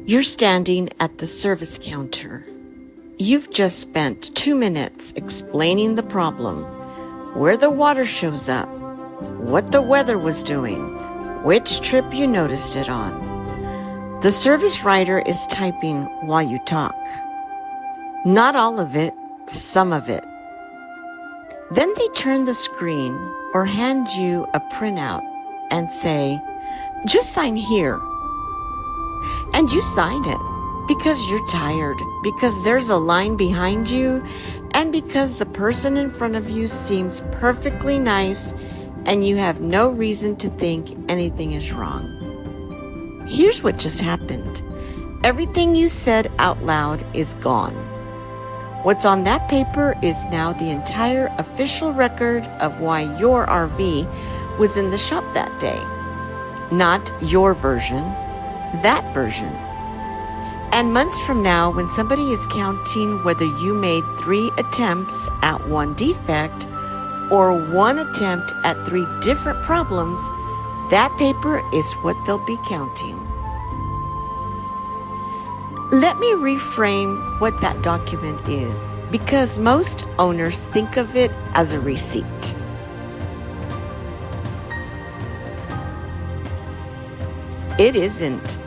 You're standing at the service counter. You've just spent 2 minutes explaining the problem, where the water shows up, what the weather was doing, which trip you noticed it on. The service writer is typing while you talk. Not all of it, some of it. Then they turn the screen or hand you a printout and say, "Just sign here." And you sign it because you're tired, because there's a line behind you, and because the person in front of you seems perfectly nice and you have no reason to think anything is wrong. Here's what just happened. Everything you said out loud is gone. What's on that paper is now the entire official record of why your RV was in the shop that day. Not your version, that version. And months from now, when somebody is counting whether you made 3 attempts at one defect or 1 attempt at 3 different problems, that paper is what they'll be counting. Let me reframe what that document is, because most owners think of it as a receipt. It isn't.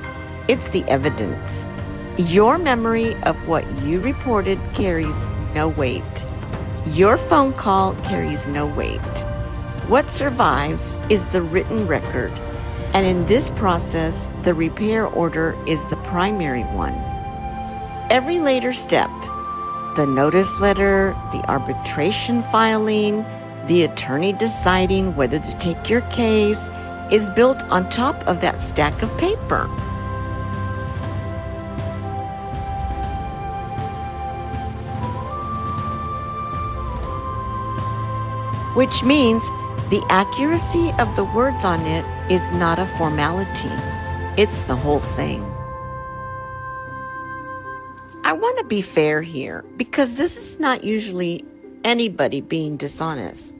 It's the evidence. Your memory of what you reported carries no weight. Your phone call carries no weight. What survives is the written record, and in this process, the repair order is the primary one. Every later step, the notice letter, the arbitration filing, the attorney deciding whether to take your case, is built on top of that stack of paper. Which means the accuracy of the words on it is not a formality. It's the whole thing. I want to be fair here, because this is not usually anybody being dishonest.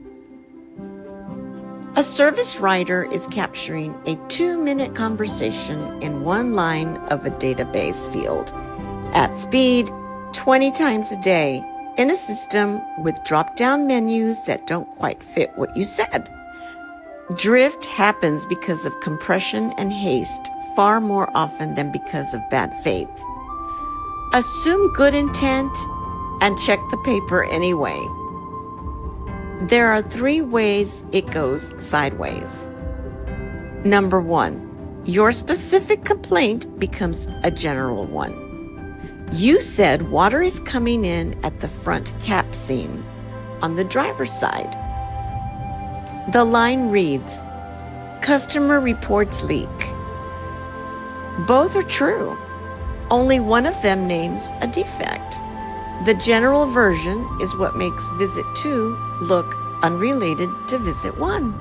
A service writer is capturing a 2-minute conversation in one line of a database field at speed 20 times a day in a system with drop-down menus that don't quite fit what you said. Drift happens because of compression and haste far more often than because of bad faith. Assume good intent and check the paper anyway. There are 3 ways it goes sideways. Number 1, your specific complaint becomes a general one. You said water is coming in at the front cap seam on the driver's side. The line reads, "Customer reports leak." Both are true. Only one of them names a defect. The general version is what makes visit 2 look unrelated to visit 1.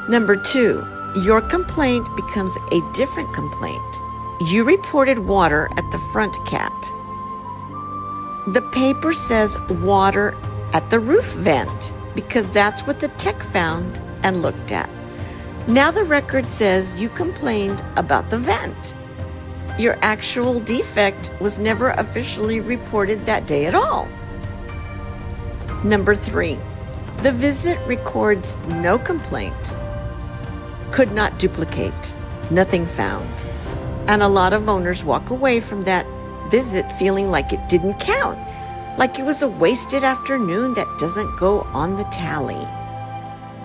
Number 2, your complaint becomes a different complaint. You reported water at the front cap. The paper says water at the roof vent because that's what the tech found and looked at. Now the record says you complained about the vent. Your actual defect was never officially reported that day at all. Number 3, the visit records no complaint. Could not duplicate. Nothing found. And a lot of owners walk away from that visit feeling like it didn't count, like it was a wasted afternoon that doesn't go on the tally.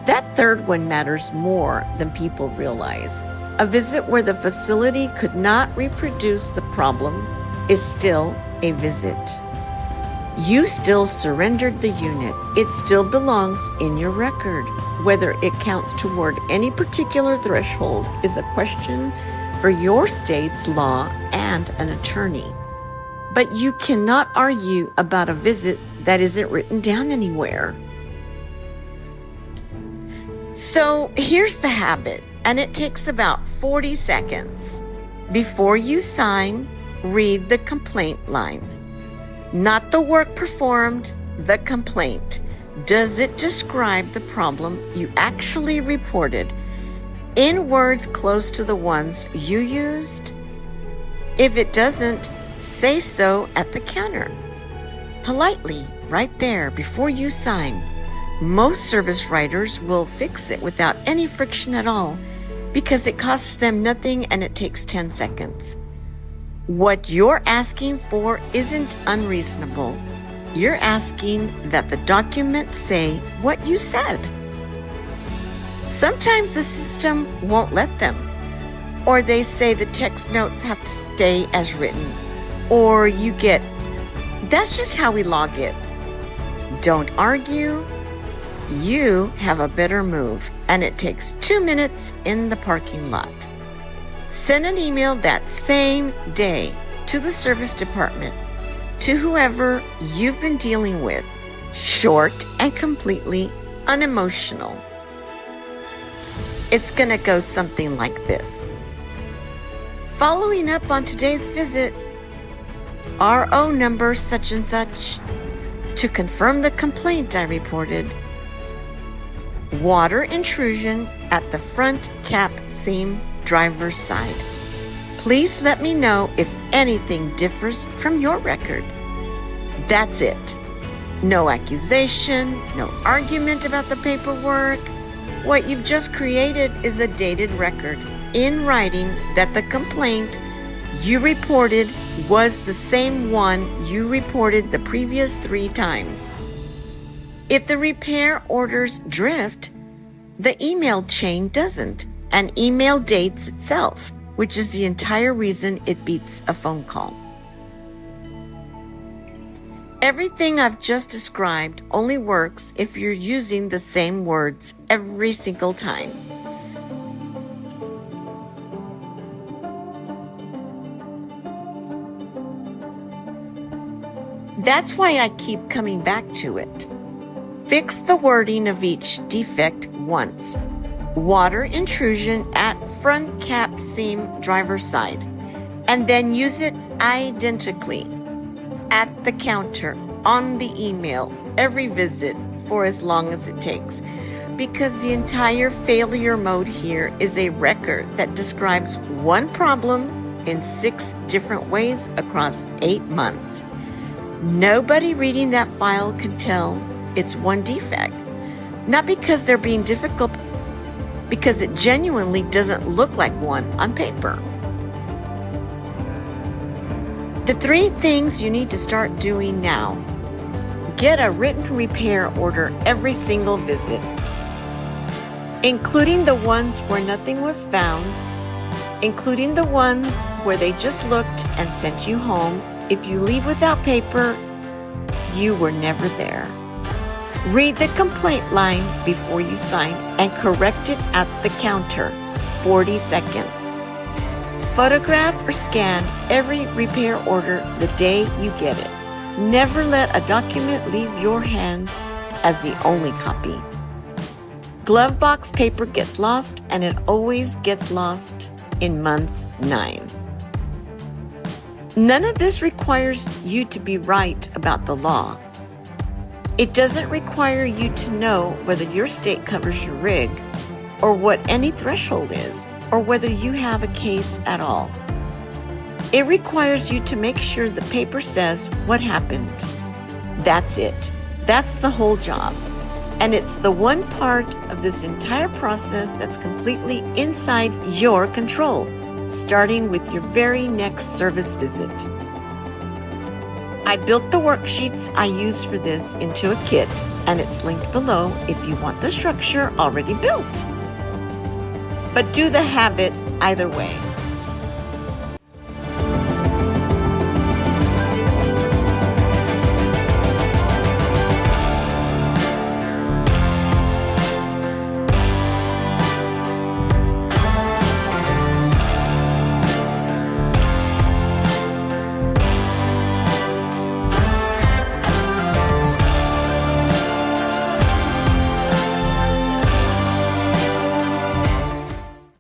That third one matters more than people realize. A visit where the facility could not reproduce the problem is still a visit. You still surrendered the unit. It still belongs in your record. Whether it counts toward any particular threshold is a question for your state's law and an attorney. But you cannot argue about a visit that isn't written down anywhere. So here's the habit, and it takes about 40 seconds. Before you sign, read the complaint line. Not the work performed, the complaint. Does it describe the problem you actually reported in words close to the ones you used? If it doesn't, say so at the counter. Politely, right there before you sign. Most service writers will fix it without any friction at all because it costs them nothing and it takes 10 seconds. What you're asking for isn't unreasonable. You're asking that the documents say what you said. Sometimes the system won't let them, or they say the text notes have to stay as written, or you get, "That's just how we log it." Don't argue. You have a better move, and it takes 2 minutes in the parking lot. Send an email that same day to the service department, to whoever you've been dealing with, short and completely unemotional. It's going to go something like this. Following up on today's visit, RO number such and such, to confirm the complaint I reported. Water intrusion at the front cap seam driver's side. Please let me know if anything differs from your record. That's it. No accusation, no argument about the paperwork. What you've just created is a dated record in writing that the complaint you reported was the same one you reported the previous 3 times. If the repair orders drift, the email chain doesn't, and email dates itself, which is the entire reason it beats a phone call. Everything I've just described only works if you're using the same words every single time. That's why I keep coming back to it. Fix the wording of each defect once. Water intrusion at front cap seam driver's side, and then use it identically at the counter on the email every visit for as long as it takes, because the entire failure mode here is a record that describes one problem in 6 different ways across 8 months. Nobody reading that file can tell it's one defect, not because they're being difficult, because it genuinely doesn't look like one on paper. The 3 things you need to start doing now. Get a written repair order every single visit, including the ones where nothing was found, including the ones where they just looked and sent you home. If you leave without paper, you were never there. Read the complaint line before you sign and correct it at the counter, 40 seconds. Photograph or scan every repair order the day you get it. Never let a document leave your hands as the only copy. Glove box paper gets lost, and it always gets lost in month 9. None of this requires you to be right about the law. It doesn't require you to know whether your state covers your rig, or what any threshold is, or whether you have a case at all. It requires you to make sure the paper says what happened. That's it. That's the whole job. And it's the one part of this entire process that's completely inside your control, starting with your very next service visit. I built the worksheets I use for this into a kit, and it's linked below if you want the structure already built. But do the habit either way.